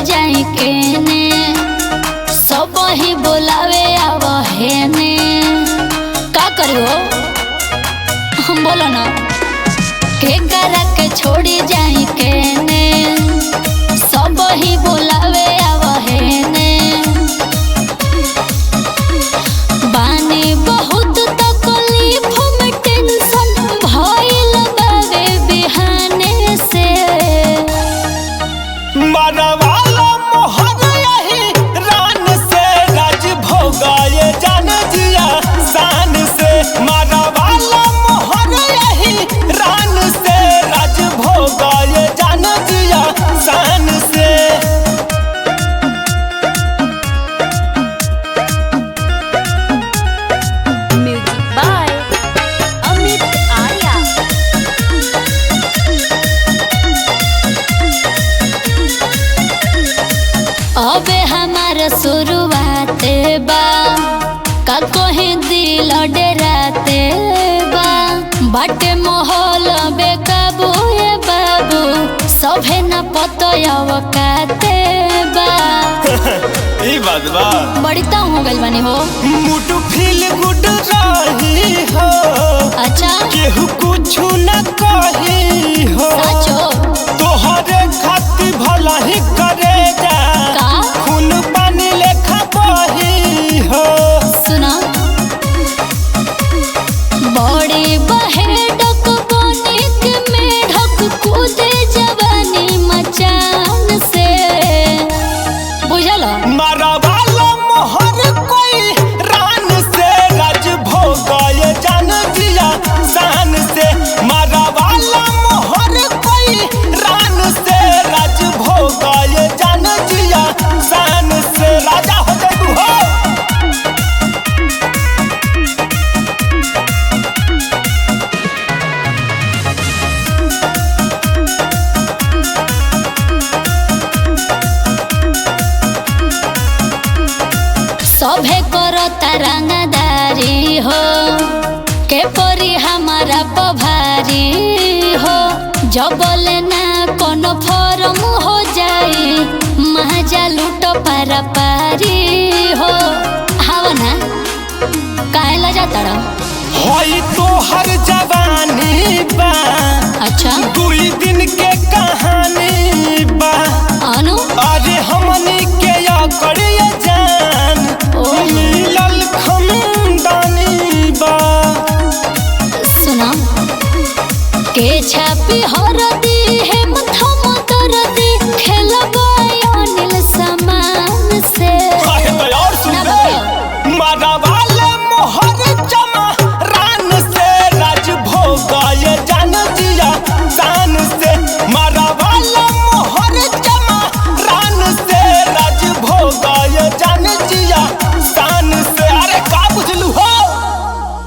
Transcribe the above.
जाई के ने सब ही बोलावे आवहे ने का करियो हम बोलो ना के करा के छोड़ी जाई के ने सब ही बोलावे आवहे ने बानी बहुत तकलीफ में टेंशन भइल बावे बिहाने से मरवाला मोहर यही रान से राज भोगाए जान जिया शान से मरवाला मोहर यही रान से राज भोगाए जान जिया शान से म्यूजिक बाय अमित आर्या। अबे हमार शुरुआते बा का कोही दिल डराते बा बाटे माहौल बेकाबू ये बाबू सभे न पतयवकाते बा ई बात बा बड़ी ताऊ हो गइल बानी हो मुटु फील गुड रही हो अच्छा केहू कुछ न कही हो साचो तोहरे खातिर भला ही करे जा का खून पानी लेखा बही हो सुना बड़ी बहेडक बनिक में ढक कूदे जवानी मचान से बुझल मरवाला मोहर कोई रान से राज भोगाए जान जिया शान से मरवाला मोहर कोई रान से राज भोगाए जान जिया शान से राजा हो जादू हो सभे करो तरंगदारी हो के परी हमारा पभारी हो जब बोले ना कोनो फॉर्म हो जाई महाजा लूटो पारा पारी हो हवा ना काहे ला जाता रहो होई तो हर जवानी बा अच्छा 2 दिन के